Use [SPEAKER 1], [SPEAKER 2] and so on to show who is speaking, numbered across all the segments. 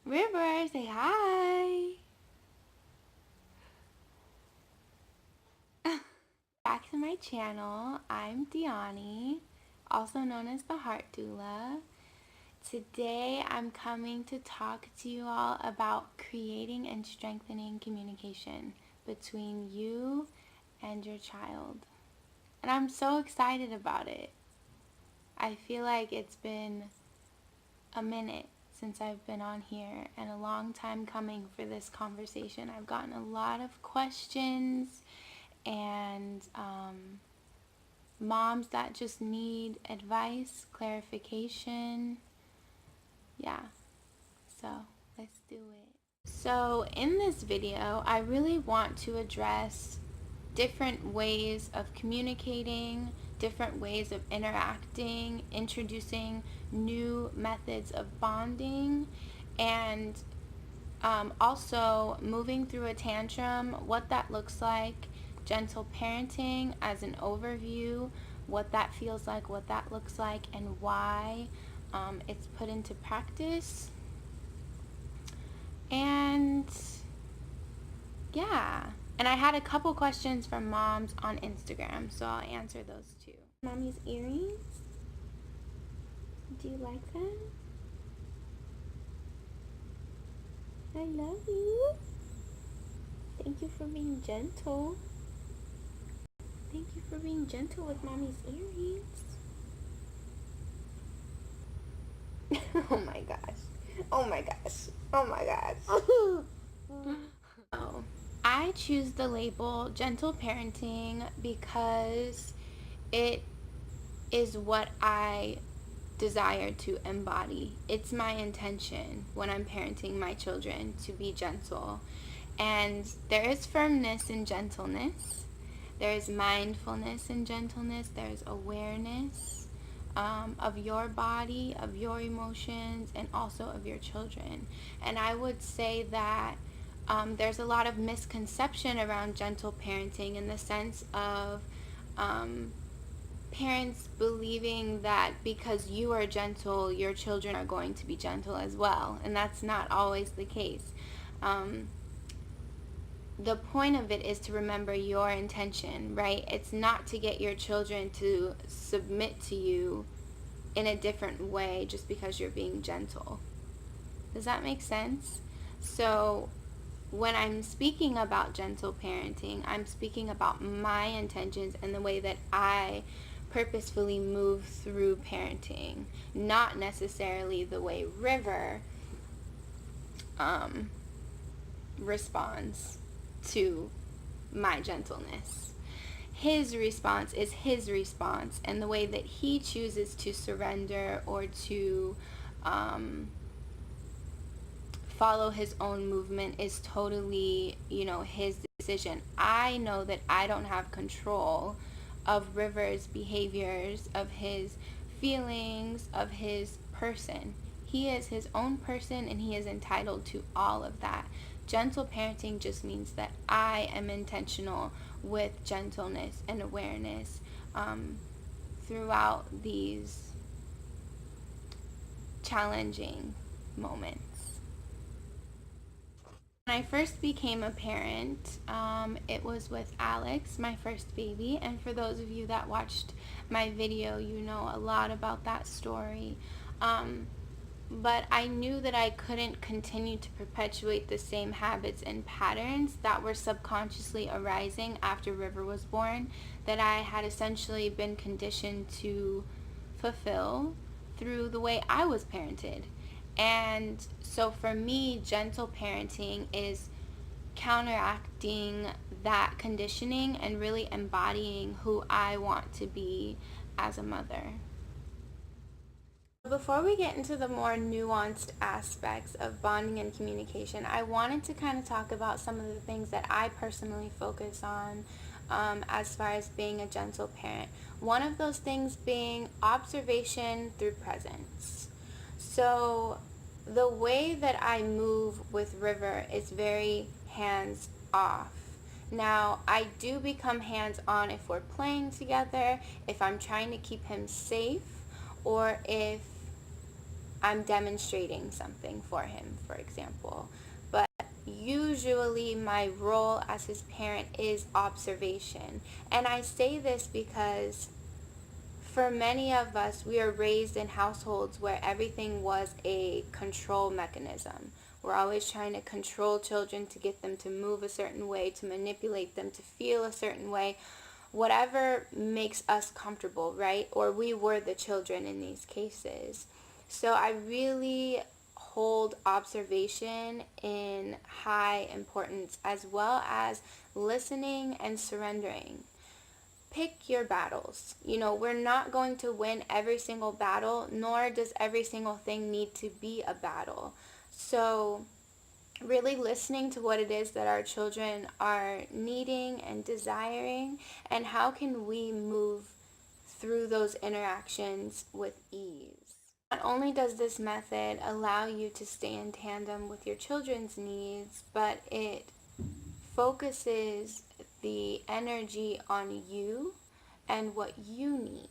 [SPEAKER 1] River, say hi. Back to my channel. I'm Diauni, also known as the Heart Doula. Today I'm coming to talk to you all about creating and strengthening communication between you and your child. And I'm so excited about it. I feel like it's been a minute since I've been on here and a long time coming for this conversation. I've gotten a lot of questions and moms that just need advice, clarification. Yeah, so let's do it. So in this video, I really want to address different ways of communicating, different ways of interacting, introducing new methods of bonding, and also moving through a tantrum, what that looks like, gentle parenting as an overview, what that feels like, what that looks like, and why it's put into practice. And yeah, and I had a couple questions from moms on Instagram, so I'll answer those too. Mommy's earrings, do you like them? I love you. Thank you for being gentle. Thank you for being gentle with mommy's earrings. Oh my gosh. Oh my gosh. Oh my gosh. Oh, I choose the label gentle parenting because it is what I desire to embody. It's my intention when I'm parenting my children to be gentle. And there is firmness in gentleness. There is mindfulness in gentleness. There is awareness of your body, of your emotions, and also of your children. And I would say that there's a lot of misconception around gentle parenting in the sense of parents believing that because you are gentle, your children are going to be gentle as well. And that's not always the case. The point of it is to remember your intention, right? It's not to get your children to submit to you in a different way just because you're being gentle. Does that make sense? So when I'm speaking about gentle parenting, I'm speaking about my intentions and the way that I purposefully move through parenting, not necessarily the way River responds to my gentleness. His response is his response, and the way that he chooses to surrender or to follow his own movement is totally, his decision. I know that I don't have control of River's behaviors, of his feelings, of his person. He is his own person and he is entitled to all of that. Gentle parenting just means that I am intentional with gentleness and awareness throughout these challenging moments. When I first became a parent, it was with Alex, my first baby, and for those of you that watched my video, you know a lot about that story. But I knew that I couldn't continue to perpetuate the same habits and patterns that were subconsciously arising after River was born, that I had essentially been conditioned to fulfill through the way I was parented. And so for me, gentle parenting is counteracting that conditioning and really embodying who I want to be as a mother. Before we get into the more nuanced aspects of bonding and communication, I wanted to kind of talk about some of the things that I personally focus on as far as being a gentle parent. One of those things being observation through presence. So the way that I move with River is very hands off. Now, I do become hands on if we're playing together, if I'm trying to keep him safe, or if I'm demonstrating something for him, for example. But usually my role as his parent is observation. And I say this because for many of us, we are raised in households where everything was a control mechanism. We're always trying to control children to get them to move a certain way, to manipulate them to feel a certain way, whatever makes us comfortable, right? Or we were the children in these cases. So I really hold observation in high importance, as well as listening and surrendering. Pick your battles. We're not going to win every single battle, nor does every single thing need to be a battle. So really listening to what it is that our children are needing and desiring, and how can we move through those interactions with ease. Not only does this method allow you to stay in tandem with your children's needs, but it focuses the energy on you and what you need.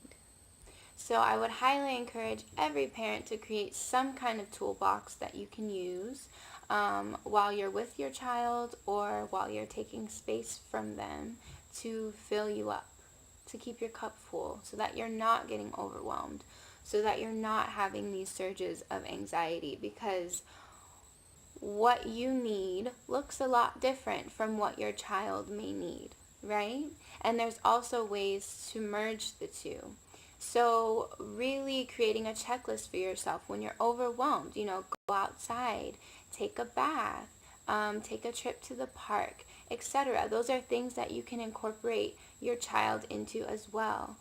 [SPEAKER 1] So I would highly encourage every parent to create some kind of toolbox that you can use while you're with your child, or while you're taking space from them, to fill you up, to keep your cup full, so that you're not getting overwhelmed, so that you're not having these surges of anxiety, because what you need looks a lot different from what your child may need, right? And there's also ways to merge the two. So really creating a checklist for yourself when you're overwhelmed, go outside, take a bath, take a trip to the park, etc. Those are things that you can incorporate your child into as well.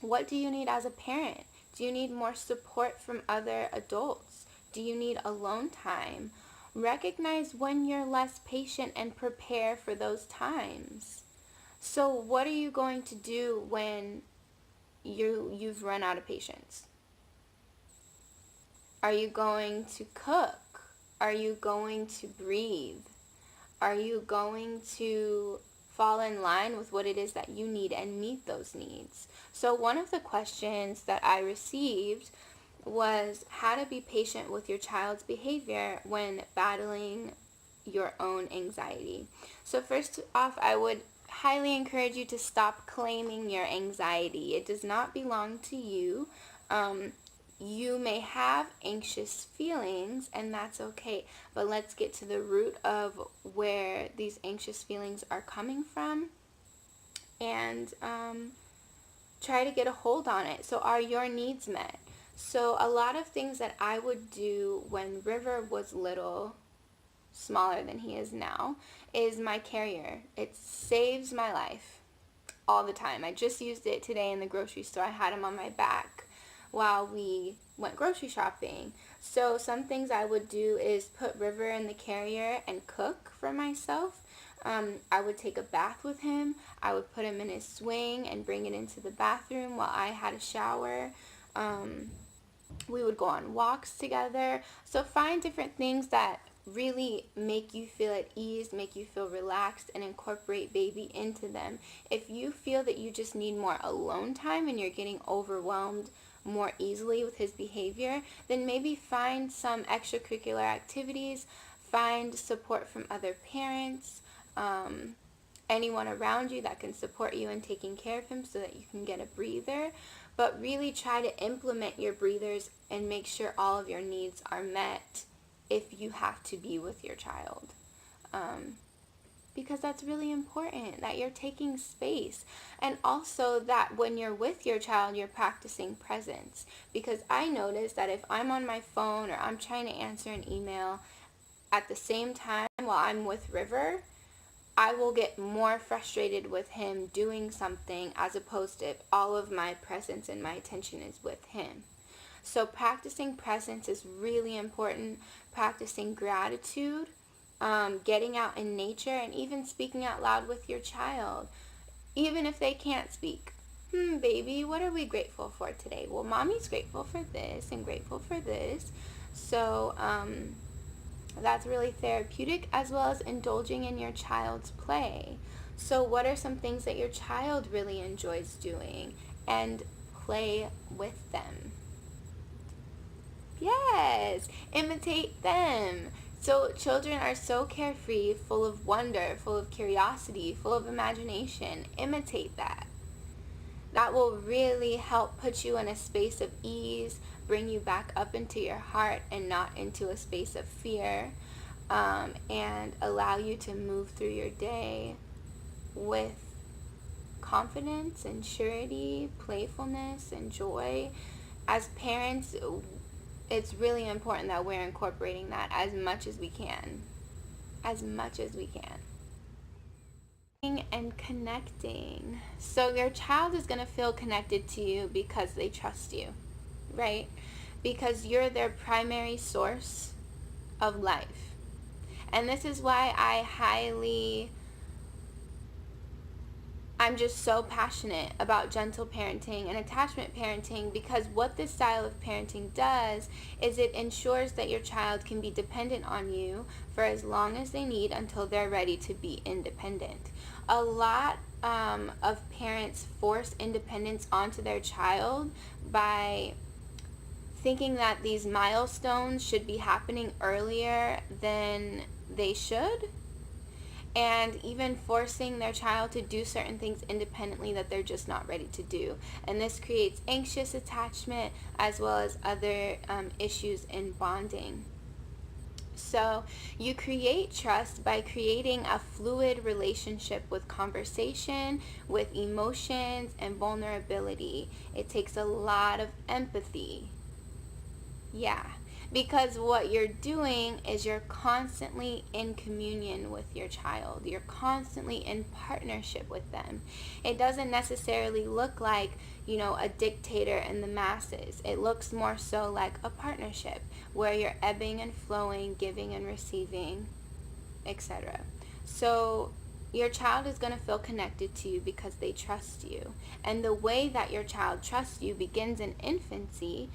[SPEAKER 1] What do you need as a parent? Do you need more support from other adults? Do you need alone time? Recognize when you're less patient and prepare for those times. So what are you going to do when you've run out of patience? Are you going to cook? Are you going to breathe? Are you going to fall in line with what it is that you need and meet those needs? So one of the questions that I received was how to be patient with your child's behavior when battling your own anxiety. So first off, I would highly encourage you to stop claiming your anxiety. It does not belong to you. You may have anxious feelings, and that's okay, but let's get to the root of where these anxious feelings are coming from, and try to get a hold on it. So are your needs met? So a lot of things that I would do when River was little, smaller than he is now, is my carrier. It saves my life all the time. I just used it today in the grocery store. I had him on my back while we went grocery shopping. So some things I would do is put River in the carrier and cook for myself. I would take a bath with him. I would put him in his swing and bring it into the bathroom while I had a shower. We would go on walks together. So find different things that really make you feel at ease, make you feel relaxed, and incorporate baby into them. If you feel that you just need more alone time and you're getting overwhelmed more easily with his behavior, then maybe find some extracurricular activities, find support from other parents, anyone around you that can support you in taking care of him so that you can get a breather. But really try to implement your breathers and make sure all of your needs are met if you have to be with your child. Because that's really important, that you're taking space. And also that when you're with your child, you're practicing presence. Because I notice that if I'm on my phone or I'm trying to answer an email at the same time while I'm with River, I will get more frustrated with him doing something as opposed to if all of my presence and my attention is with him. So practicing presence is really important. Practicing gratitude, getting out in nature, and even speaking out loud with your child, even if they can't speak. Baby, what are we grateful for today? Well, mommy's grateful for this and grateful for this. So that's really therapeutic, as well as indulging in your child's play. So what are some things that your child really enjoys doing, and play with them. Yes, imitate them. So children are so carefree, full of wonder, full of curiosity, full of imagination. Imitate that. That will really help put you in a space of ease, bring you back up into your heart and not into a space of fear, and allow you to move through your day with confidence and surety, playfulness and joy. As parents, it's really important that we're incorporating that as much as we can. As much as we can. And connecting. So your child is going to feel connected to you because they trust you, right? Because you're their primary source of life. And this is why I'm just so passionate about gentle parenting and attachment parenting, because what this style of parenting does is it ensures that your child can be dependent on you for as long as they need until they're ready to be independent. A lot of parents force independence onto their child by thinking that these milestones should be happening earlier than they should, and even forcing their child to do certain things independently that they're just not ready to do. And this creates anxious attachment as well as other issues in bonding. So you create trust by creating a fluid relationship with conversation, with emotions, and vulnerability. It takes a lot of empathy. Yeah. Because what you're doing is you're constantly in communion with your child. You're constantly in partnership with them. It doesn't necessarily look like, a dictator in the masses. It looks more so like a partnership where you're ebbing and flowing, giving and receiving, etc. So your child is going to feel connected to you because they trust you. And the way that your child trusts you begins in infancy,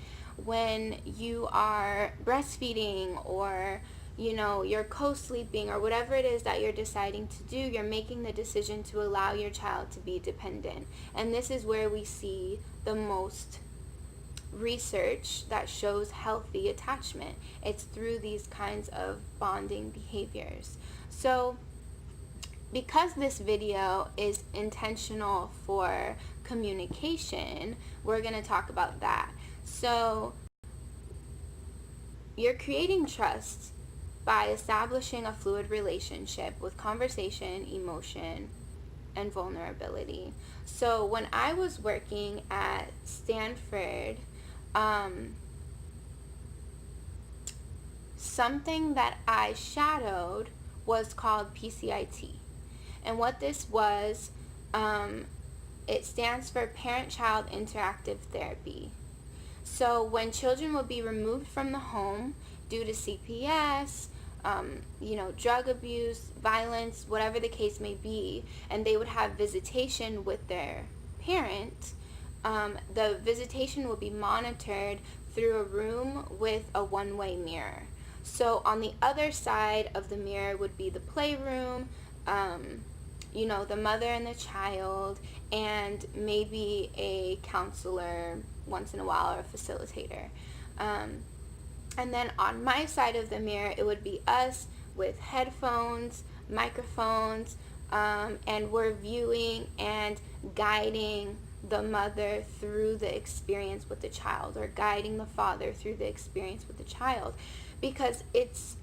[SPEAKER 1] when you are breastfeeding or you're co-sleeping or whatever it is that you're deciding to do. You're making the decision to allow your child to be dependent. And this is where we see the most research that shows healthy attachment. It's through these kinds of bonding behaviors. So because this video is intentional for communication, we're going to talk about that. So you're creating trust by establishing a fluid relationship with conversation, emotion, and vulnerability. So when I was working at Stanford, something that I shadowed was called PCIT. And what this was, it stands for Parent-Child Interactive Therapy. So when children will be removed from the home due to CPS, drug abuse, violence, whatever the case may be, and they would have visitation with their parent, the visitation will be monitored through a room with a one-way mirror. So on the other side of the mirror would be the playroom, the mother and the child, and maybe a counselor once in a while, or a facilitator. And then on my side of the mirror, it would be us with headphones, microphones, and we're viewing and guiding the mother through the experience with the child, or guiding the father through the experience with the child, because it's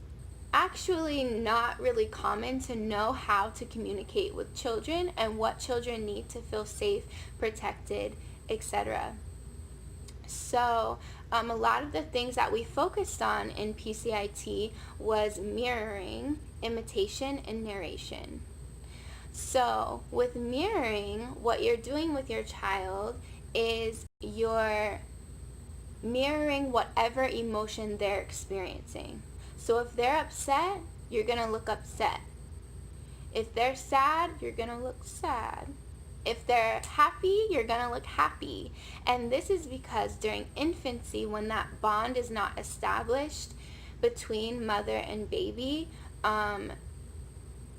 [SPEAKER 1] actually not really common to know how to communicate with children and what children need to feel safe, protected, etc. So a lot of the things that we focused on in PCIT was mirroring, imitation, and narration. So with mirroring, what you're doing with your child is you're mirroring whatever emotion they're experiencing. So if they're upset, you're going to look upset. If they're sad, you're going to look sad. If they're happy, you're going to look happy. And this is because during infancy, when that bond is not established between mother and baby,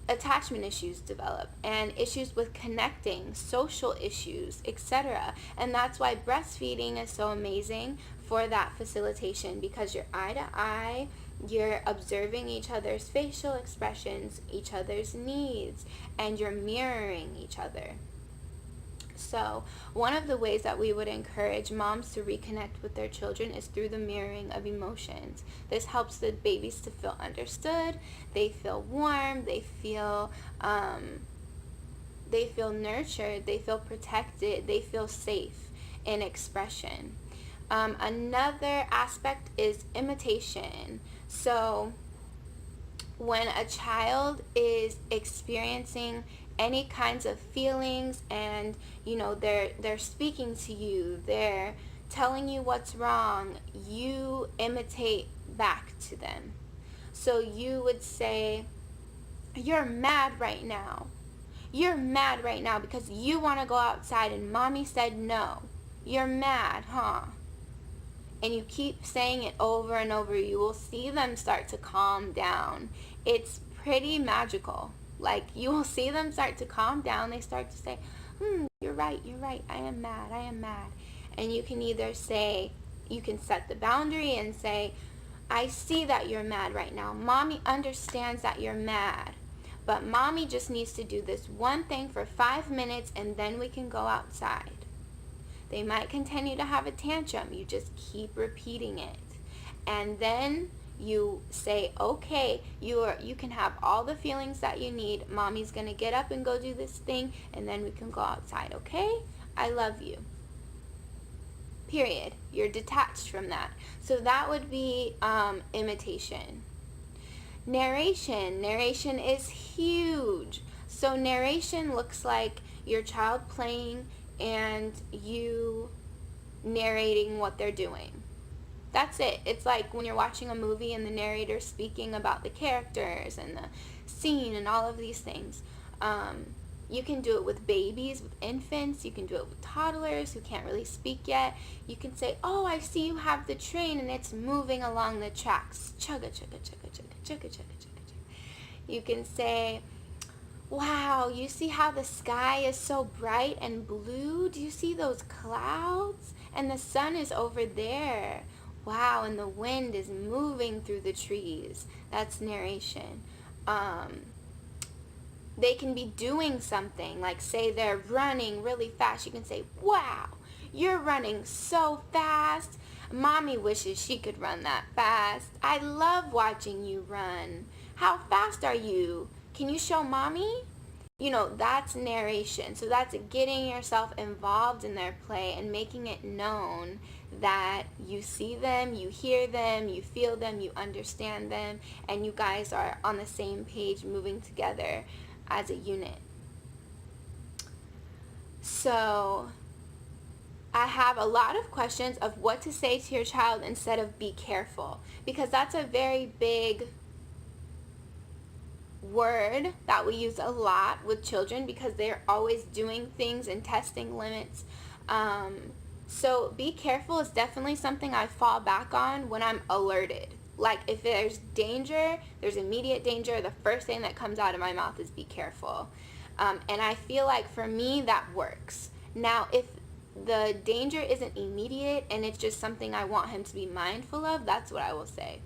[SPEAKER 1] attachment issues develop, and issues with connecting, social issues, etc. And that's why breastfeeding is so amazing for that facilitation, because you're eye to eye, you're observing each other's facial expressions, each other's needs, and you're mirroring each other. So one of the ways that we would encourage moms to reconnect with their children is through the mirroring of emotions. This helps the babies to feel understood, they feel warm, they feel nurtured, they feel protected, they feel safe in expression. Another aspect is imitation. So when a child is experiencing any kinds of feelings, and they're speaking to you, they're telling you what's wrong, you imitate back to them. So you would say, you're mad right now. You're mad right now because you want to go outside and mommy said no. You're mad, huh? And you keep saying it over and over. You will see them start to calm down. It's pretty magical. Like, you will see them start to calm down. They start to say, you're right, I am mad. And you can either say, you can set the boundary and say, I see that you're mad right now. Mommy understands that you're mad. But mommy just needs to do this one thing for 5 minutes, and then we can go outside. They might continue to have a tantrum. You just keep repeating it. And then you say, okay, you can have all the feelings that you need. Mommy's going to get up and go do this thing, and then we can go outside, okay? I love you. Period. You're detached from that. So that would be imitation. Narration. Narration is huge. So narration looks like your child playing and you narrating what they're doing. That's it. It's like when you're watching a movie and the narrator's speaking about the characters and the scene and all of these things. You can do it with babies, with infants. You can do it with toddlers who can't really speak yet. You can say, oh, I see you have the train and it's moving along the tracks. Chugga, chugga, chugga, chugga, chugga, chugga, chugga, chugga. You can say, wow, you see how the sky is so bright and blue? Do you see those clouds? And the sun is over there. Wow, and the wind is moving through the trees. That's narration. They can be doing something, like say they're running really fast. You can say, wow, you're running so fast. Mommy wishes she could run that fast. I love watching you run. How fast are you? Can you show mommy? That's narration. So that's getting yourself involved in their play and making it known that you see them, you hear them, you feel them, you understand them, and you guys are on the same page moving together as a unit. So I have a lot of questions of what to say to your child instead of be careful, because that's a very big word that we use a lot with children because they're always doing things and testing limits. So be careful is definitely something I fall back on when I'm alerted. Like if there's danger, there's immediate danger, the first thing that comes out of my mouth is be careful. And I feel like for me that works. Now if the danger isn't immediate and it's just something I want him to be mindful of, that's what I will say.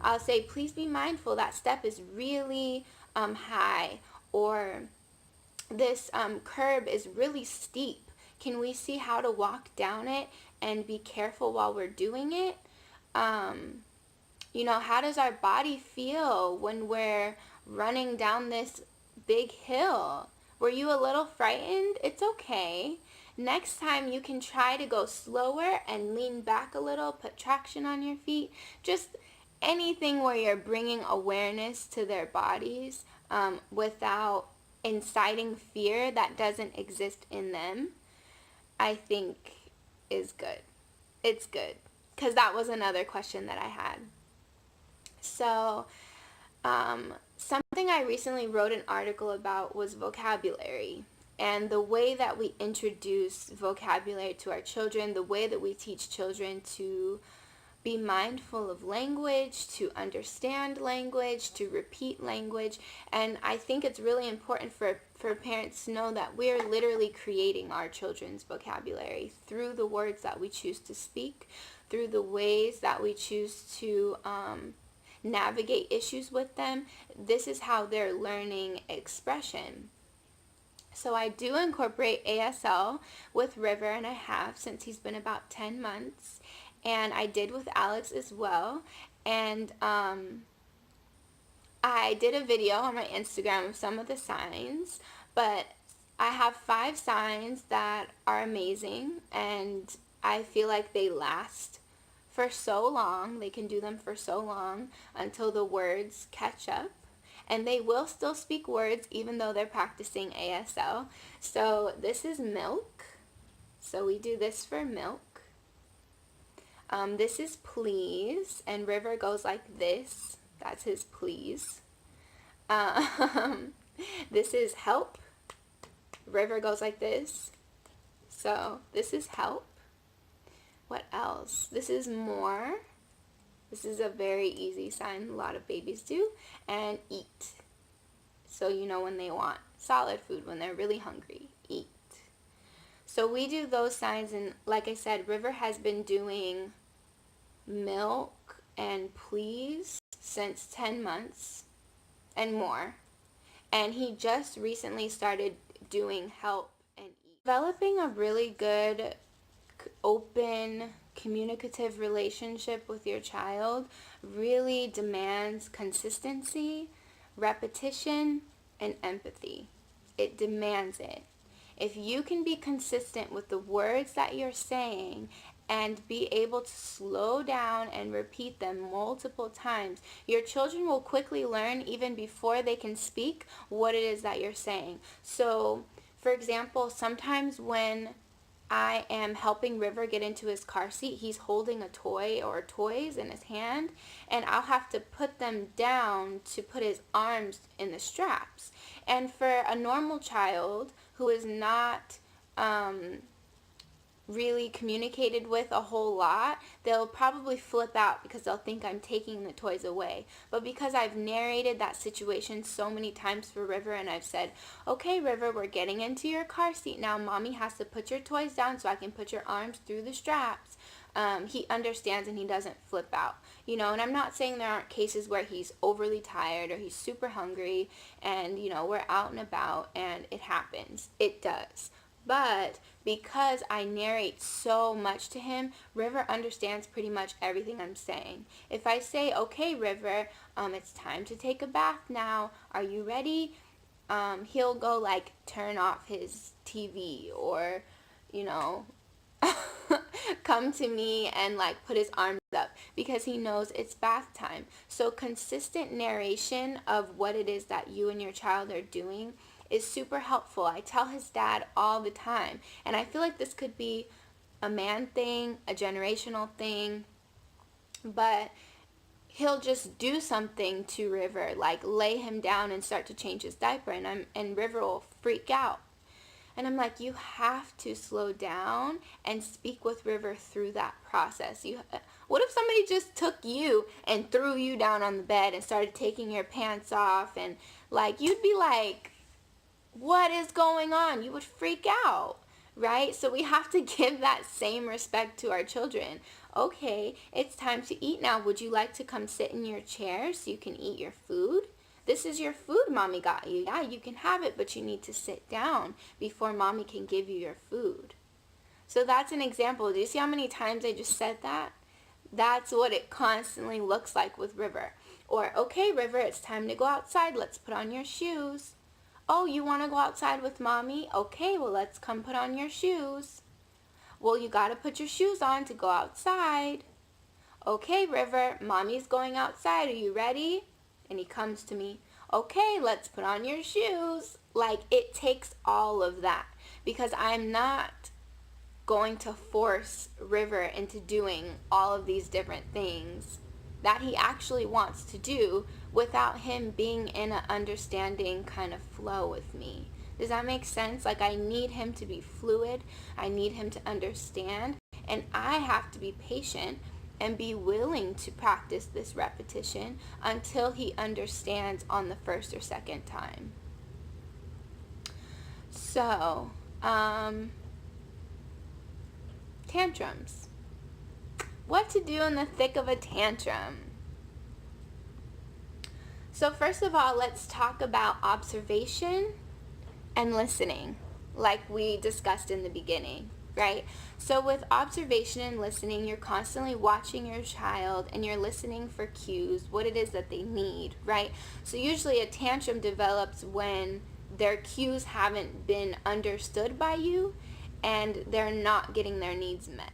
[SPEAKER 1] I'll say, please be mindful, that step is really high, or this curb is really steep. Can we see how to walk down it and be careful while we're doing it? How does our body feel when we're running down this big hill? Were you a little frightened? It's okay. Next time you can try to go slower and lean back a little, put traction on your feet. Just anything where you're bringing awareness to their bodies without inciting fear that doesn't exist in them, I think is good. It's good. Because that was another question that I had. So, something I recently wrote an article about was vocabulary. And the way that we introduce vocabulary to our children, the way that we teach children to be mindful of language, to understand language, to repeat language. And I think it's really important for parents to know that we're literally creating our children's vocabulary through the words that we choose to speak, through the ways that we choose to navigate issues with them. This is how they're learning expression. So I do incorporate ASL with River, and I have since he's been about 10 months. And I did with Alex as well. And I did a video on my Instagram of some of the signs, but I have 5 signs that are amazing, and I feel like they last for so long. They can do them for so long until the words catch up. And they will still speak words even though they're practicing ASL. So this is milk. So we do this for milk. This is please, and River goes like this. That's his please. This is help. River goes like this. So this is help. What else? This is more. This is a very easy sign. A lot of babies do. And eat. So you know when they want solid food, when they're really hungry. Eat. So we do those signs, and like I said, River has been doing milk and please since 10 months and more. And he just recently started doing help and eat. Developing a really good, open, communicative relationship with your child really demands consistency, repetition, and empathy. It demands it. If you can be consistent with the words that you're saying and be able to slow down and repeat them multiple times, your children will quickly learn, even before they can speak, what it is that you're saying. So, for example, sometimes when I am helping River get into his car seat, he's holding a toy or toys in his hand, and I'll have to put them down to put his arms in the straps. And for a normal child who is not really communicated with a whole lot, they'll probably flip out because they'll think I'm taking the toys away. But because I've narrated that situation so many times for River, and I've said, okay, River, we're getting into your car seat now. Mommy has to put your toys down so I can put your arms through the straps. He understands and he doesn't flip out. You know, and I'm not saying there aren't cases where he's overly tired or he's super hungry and, you know, we're out and about and it happens. It does. But because I narrate so much to him, River understands pretty much everything I'm saying. If I say, okay, River, it's time to take a bath now. Are you ready? He'll go like turn off his TV or, you know, come to me and like put his arms up because he knows it's bath time. So consistent narration of what it is that you and your child are doing is super helpful. I tell his dad all the time, and I feel like this could be a man thing, a generational thing, but he'll just do something to River, like lay him down and start to change his diaper, and River will freak out. And I'm like, you have to slow down and speak with River through that process. What if somebody just took you and threw you down on the bed and started taking your pants off, and like you'd be like, what is going on? You would freak out, right? So we have to give that same respect to our children. Okay, it's time to eat now. Would you like to come sit in your chair so you can eat your food? This is your food Mommy got you. Yeah, you can have it, but you need to sit down before Mommy can give you your food. So that's an example. Do you see how many times I just said that? That's what it constantly looks like with River. Or, okay, River, it's time to go outside. Let's put on your shoes. Oh, you want to go outside with Mommy? Okay, well, let's come put on your shoes. Well, you got to put your shoes on to go outside. Okay, River, Mommy's going outside. Are you ready? And he comes to me. Okay, let's put on your shoes. Like, it takes all of that because I'm not going to force River into doing all of these different things that he actually wants to do without him being in an understanding kind of flow with me. Does that make sense? Like, I need him to be fluid. I need him to understand. And I have to be patient and be willing to practice this repetition until he understands on the first or second time. So, tantrums. What to do in the thick of a tantrum? So first of all, let's talk about observation and listening, like we discussed in the beginning, right? So with observation and listening, you're constantly watching your child and you're listening for cues, what it is that they need, right? So usually a tantrum develops when their cues haven't been understood by you and they're not getting their needs met.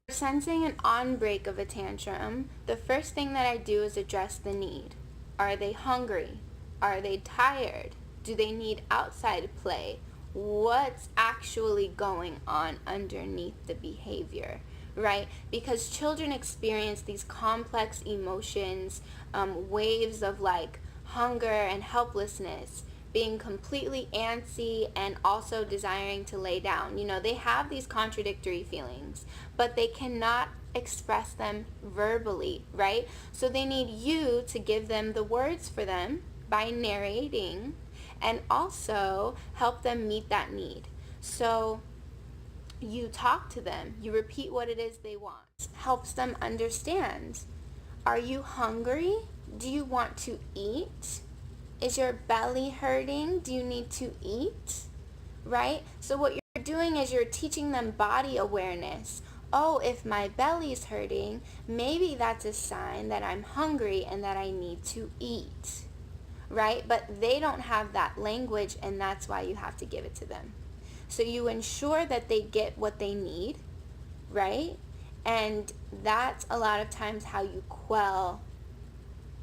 [SPEAKER 1] For sensing an on-break of a tantrum, the first thing that I do is address the need. Are they hungry? Are they tired? Do they need outside play? What's actually going on underneath the behavior, right? Because children experience these complex emotions, waves of like hunger and helplessness, being completely antsy and also desiring to lay down. You know, they have these contradictory feelings, but they cannot express them verbally, right? So they need you to give them the words for them by narrating and also help them meet that need. So you talk to them, you repeat what it is they want. Helps them understand. Are you hungry? Do you want to eat? Is your belly hurting? Do you need to eat? Right? So what you're doing is you're teaching them body awareness. Oh, if my belly's hurting, maybe that's a sign that I'm hungry and that I need to eat. Right? But they don't have that language, and that's why you have to give it to them. So you ensure that they get what they need, right? And that's a lot of times how you quell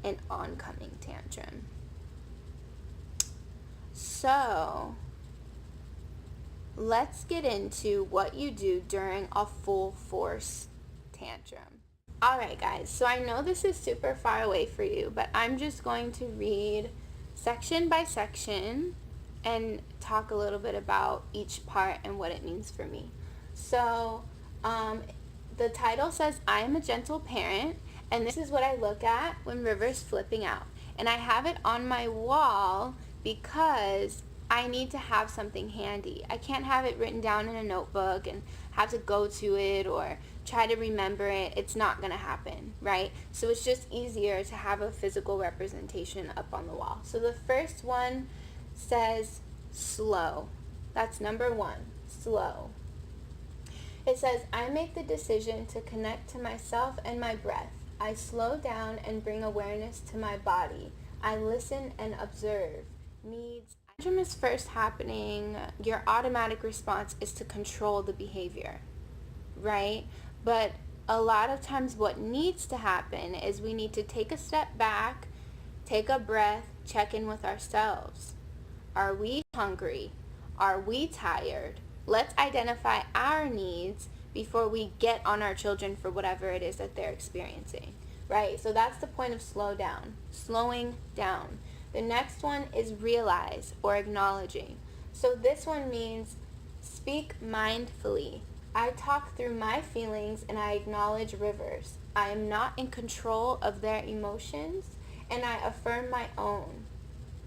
[SPEAKER 1] an oncoming tantrum. So let's get into what you do during a full force tantrum. Alright guys, so I know this is super far away for you, but I'm just going to read section by section and talk a little bit about each part and what it means for me. So the title says, I am a gentle parent, and this is what I look at when River's flipping out. And I have it on my wall because I need to have something handy. I can't have it written down in a notebook and have to go to it or try to remember it. It's not going to happen, right? So it's just easier to have a physical representation up on the wall. So the first one says slow. That's number one, slow. It says, I make the decision to connect to myself and my breath. I slow down and bring awareness to my body. I listen and observe. Needs. Tantrum is first happening, your automatic response is to control the behavior, right? But a lot of times what needs to happen is we need to take a step back, take a breath, check in with ourselves. Are we hungry? Are we tired? Let's identify our needs before we get on our children for whatever it is that they're experiencing, right? So that's the point of slow down, slowing down. The next one is realize or acknowledging. So this one means speak mindfully. I talk through my feelings and I acknowledge River's. I am not in control of their emotions and I affirm my own.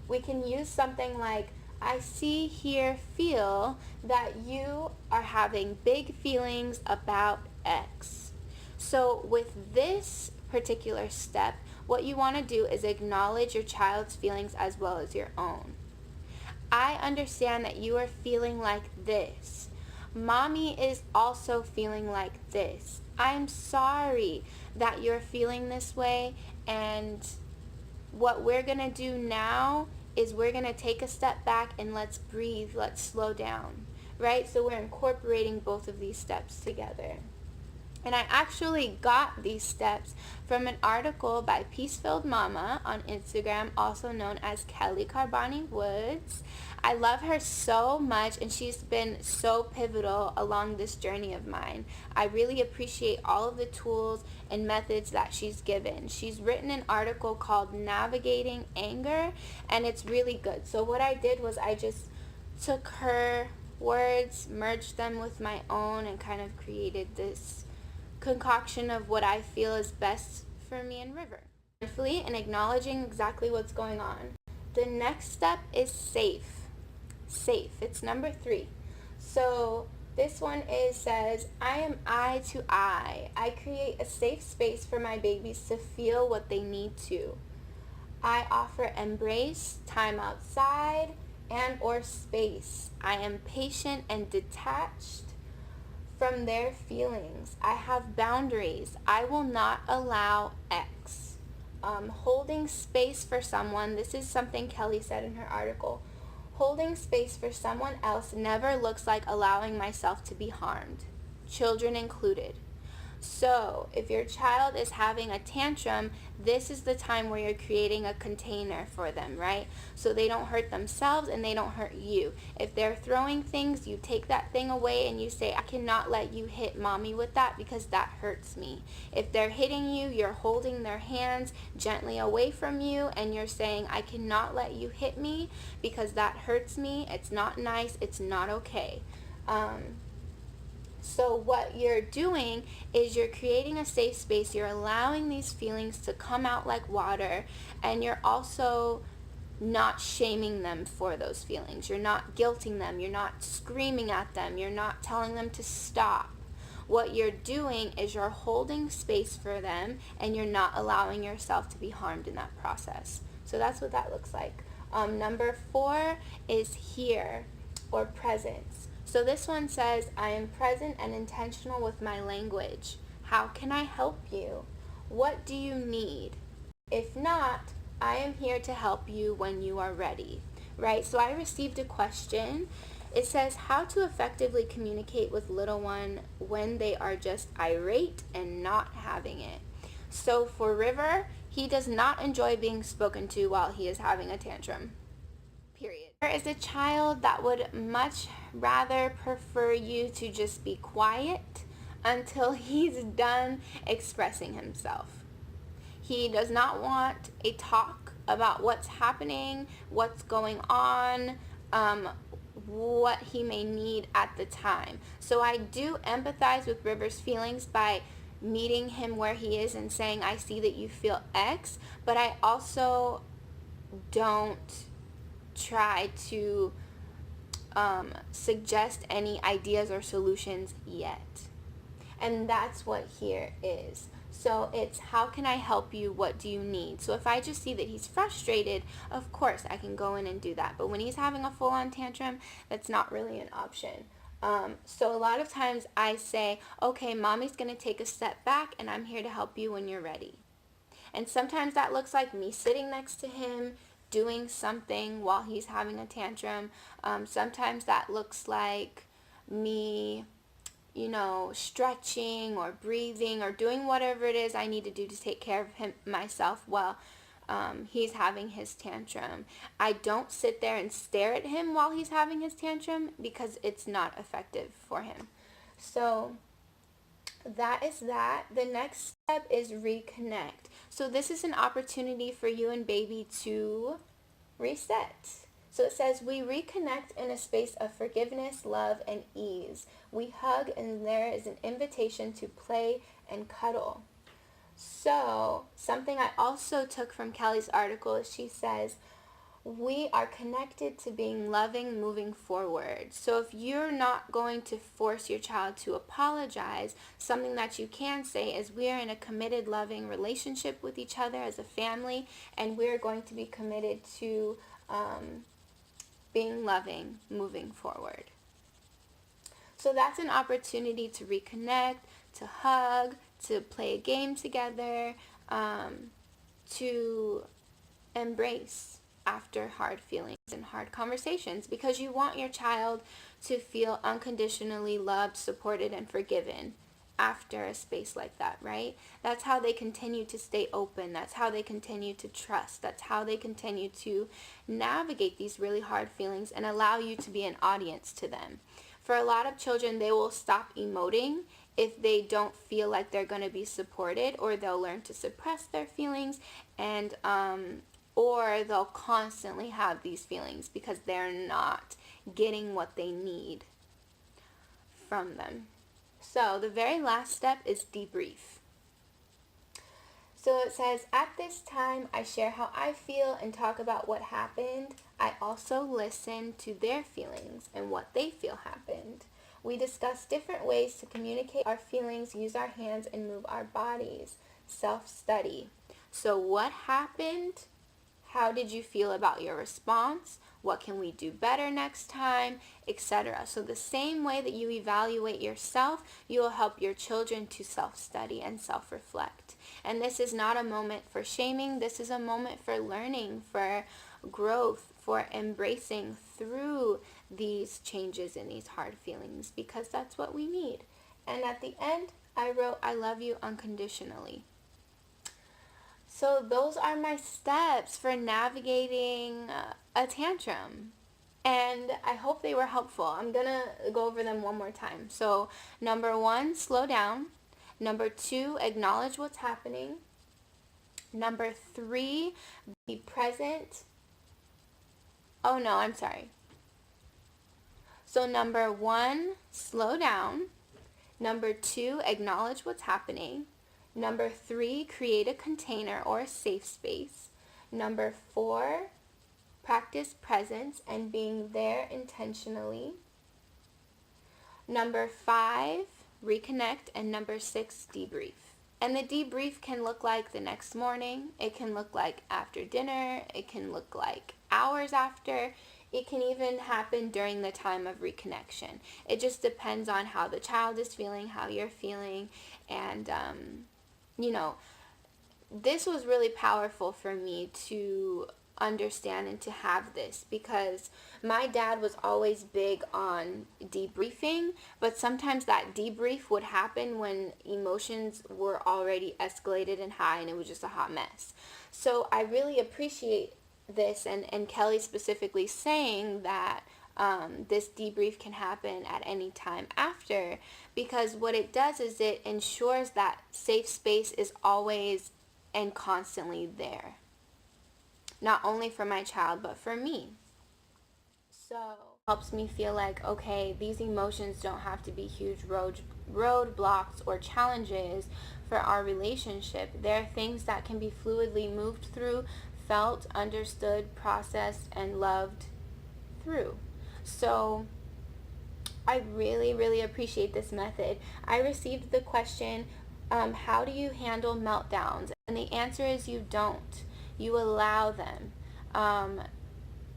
[SPEAKER 1] We can use something like, I see, hear, feel that you are having big feelings about X. So with this particular step, what you want to do is acknowledge your child's feelings as well as your own. I understand that you are feeling like this. Mommy is also feeling like this. I'm sorry that you're feeling this way, and what we're going to do now is we're going to take a step back and let's breathe, let's slow down, right? So we're incorporating both of these steps together. And I actually got these steps from an article by Peace-Filled Mama on Instagram, also known as Kelley Carboni-Woods. I love her so much, and she's been so pivotal along this journey of mine. I really appreciate all of the tools and methods that she's given. She's written an article called Navigating Anger, and it's really good. So what I did was I just took her words, merged them with my own, and kind of created this concoction of what I feel is best for me and River. Mindfully and acknowledging exactly what's going on. The next step is safe. Safe. It's number 3. So this one says, I am eye to eye. I create a safe space for my babies to feel what they need to. I offer embrace, time outside, and or space. I am patient and detached from their feelings. I have boundaries. I will not allow X. Holding space for someone, this is something Kelley said in her article. Holding space for someone else never looks like allowing myself to be harmed, children included. So if your child is having a tantrum, this is the time where you're creating a container for them, right? So they don't hurt themselves and they don't hurt you. If they're throwing things, you take that thing away and you say, I cannot let you hit mommy with that because that hurts me. If they're hitting you, you're holding their hands gently away from you and you're saying, I cannot let you hit me because that hurts me. It's not nice. It's not okay. So what you're doing is you're creating a safe space. You're allowing these feelings to come out like water, and you're also not shaming them for those feelings. You're not guilting them. You're not screaming at them. You're not telling them to stop. What you're doing is you're holding space for them, and you're not allowing yourself to be harmed in that process. So that's what that looks like. Number 4 is here, or presence. So this one says, I am present and intentional with my language. How can I help you? What do you need? If not, I am here to help you when you are ready, right? So I received a question. It says, how to effectively communicate with little one when they are just irate and not having it. So for River, he does not enjoy being spoken to while he is having a tantrum. Period. There is a child that would much rather prefer you to just be quiet until he's done expressing himself. He does not want a talk about what's happening, what's going on, what he may need at the time. So I do empathize with River's feelings by meeting him where he is and saying, I see that you feel X, but I also don't try to suggest any ideas or solutions yet. And that's what here is. So it's, how can I help you? What do you need? So if I just see that he's frustrated, of course I can go in and do that. But when he's having a full-on tantrum, that's not really an option. So a lot of times I say, okay, mommy's going to take a step back and I'm here to help you when you're ready. And sometimes that looks like me sitting next to him, doing something while he's having a tantrum. Sometimes that looks like me, stretching or breathing or doing whatever it is I need to do to take care of myself while he's having his tantrum. I don't sit there and stare at him while he's having his tantrum because it's not effective for him. So that is that. The next step is reconnect. So this is an opportunity for you and baby to reset. So it says, we reconnect in a space of forgiveness, love, and ease. We hug and there is an invitation to play and cuddle. So something I also took from Kelley's article is she says, we are connected to being loving moving forward. So if you're not going to force your child to apologize, something that you can say is, we are in a committed, loving relationship with each other as a family, and we're going to be committed to being loving moving forward. So that's an opportunity to reconnect, to hug, to play a game together, to embrace after hard feelings and hard conversations, because you want your child to feel unconditionally loved, supported, and forgiven after a space like that, right? That's how they continue to stay open. That's how they continue to trust. That's how they continue to navigate these really hard feelings and allow you to be an audience to them. For a lot of children, they will stop emoting if they don't feel like they're going to be supported, or they'll learn to suppress their feelings, and or they'll constantly have these feelings because they're not getting what they need from them. So the very last step is debrief. So it says, at this time, I share how I feel and talk about what happened. I also listen to their feelings and what they feel happened. We discuss different ways to communicate our feelings, use our hands, and move our bodies. Self-study. So what happened? How did you feel about your response? What can we do better next time? Etc. So the same way that you evaluate yourself, you will help your children to self-study and self-reflect. And this is not a moment for shaming. This is a moment for learning, for growth, for embracing through these changes and these hard feelings, because that's what we need. And at the end, I wrote, I love you unconditionally. So those are my steps for navigating a tantrum. And I hope they were helpful. I'm going to go over them one more time. So number 1, slow down. Number 2, acknowledge what's happening. Number 3, be present. Oh no, I'm sorry. So number 1, slow down. Number 2, acknowledge what's happening. Number 3, create a container or a safe space. Number 4, practice presence and being there intentionally. Number 5, reconnect. And number 6, debrief. And the debrief can look like the next morning. It can look like after dinner. It can look like hours after. It can even happen during the time of reconnection. It just depends on how the child is feeling, how you're feeling, and this was really powerful for me to understand and to have this, because my dad was always big on debriefing, but sometimes that debrief would happen when emotions were already escalated and high and it was just a hot mess. So I really appreciate this, and Kelley specifically saying that this debrief can happen at any time after, because what it does is it ensures that safe space is always and constantly there, not only for my child but for me. So helps me feel like, okay, these emotions don't have to be huge roadblocks or challenges for our relationship. They're things that can be fluidly moved through, felt, understood, processed, and loved through. So I really, really appreciate this method. I received the question, how do you handle meltdowns? And the answer is you don't. You allow them.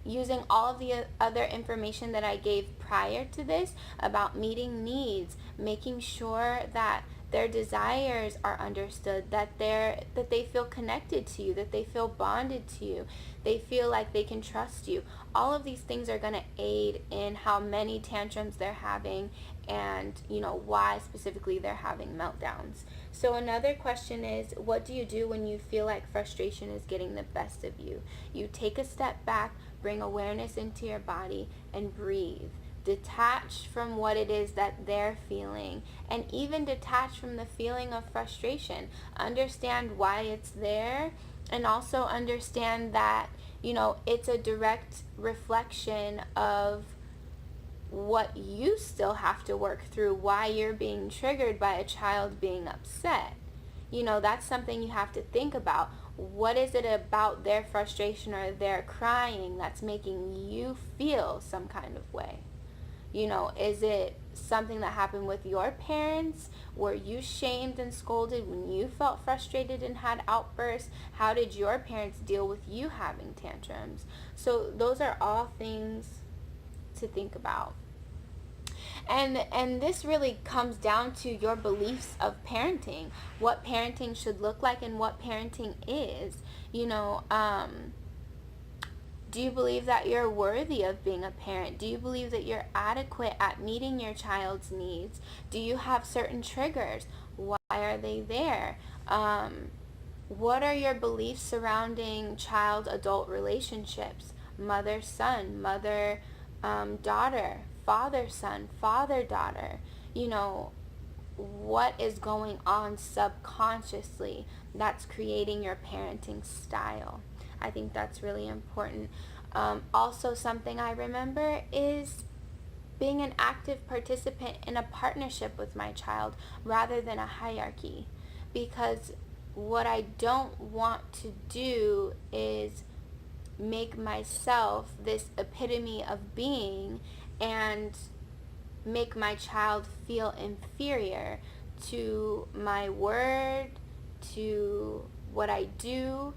[SPEAKER 1] Using all of the other information that I gave prior to this about meeting needs, making sure that their desires are understood, that they feel connected to you, that they feel bonded to you, they feel like they can trust you. All of these things are going to aid in how many tantrums they're having, and why specifically they're having meltdowns. So another question is, what do you do when you feel like frustration is getting the best of you? You take a step back, bring awareness into your body, and breathe. Detach from what it is that they're feeling, and even detach from the feeling of frustration. Understand why it's there, and also understand that it's a direct reflection of what you still have to work through, why you're being triggered by a child being upset. That's something you have to think about. What is it about their frustration or their crying that's making you feel some kind of way? Is it something that happened with your parents? Were you shamed and scolded when you felt frustrated and had outbursts? How did your parents deal with you having tantrums? So those are all things to think about. And this really comes down to your beliefs of parenting, what parenting should look like and what parenting is. Do you believe that you're worthy of being a parent? Do you believe that you're adequate at meeting your child's needs? Do you have certain triggers? Why are they there? What are your beliefs surrounding child-adult relationships? Mother-son, mother-daughter, father-son, father-daughter. What is going on subconsciously that's creating your parenting style? I think that's really important. Also, something I remember is being an active participant in a partnership with my child rather than a hierarchy. Because what I don't want to do is make myself this epitome of being and make my child feel inferior to my word, to what I do.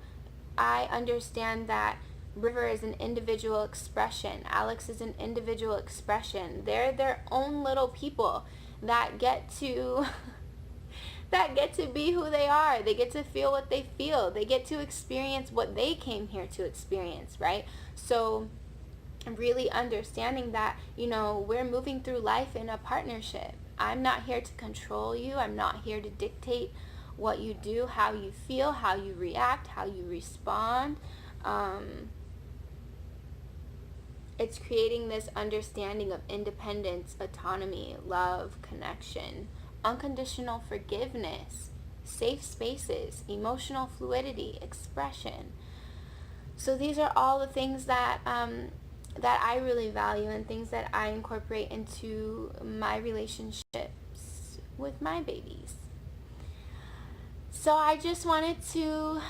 [SPEAKER 1] I understand that River is an individual expression. Alex is an individual expression. They're their own little people that get to that get to be who they are. They get to feel what they feel. They get to experience what they came here to experience, right? So really understanding that, we're moving through life in a partnership. I'm not here to control you. I'm not here to dictate what you do, how you feel, how you react, how you respond. It's creating this understanding of independence, autonomy, love, connection, unconditional forgiveness, safe spaces, emotional fluidity, expression. So these are all the things that I really value and things that I incorporate into my relationships with my babies. So I just wanted to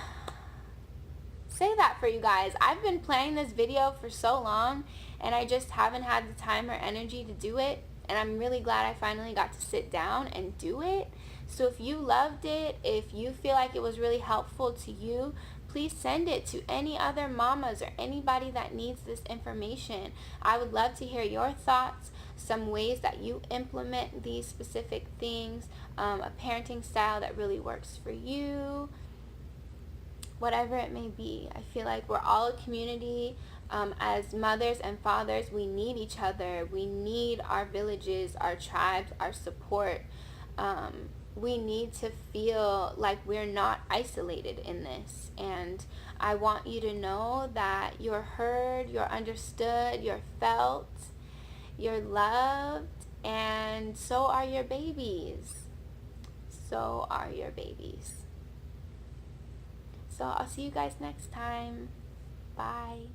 [SPEAKER 1] say that for you guys. I've been planning this video for so long and I just haven't had the time or energy to do it, and I'm really glad I finally got to sit down and do it. So if you loved it, if you feel like it was really helpful to you, please send it to any other mamas or anybody that needs this information. I would love to hear your thoughts, some ways that you implement these specific things, a parenting style that really works for you, whatever it may be. I feel like we're all a community. As mothers and fathers, we need each other. We need our villages, our tribes, our support. We need to feel like we're not isolated in this. And I want you to know that you're heard, you're understood, you're felt, you're loved, and so are your babies. So are your babies. So I'll see you guys next time. Bye.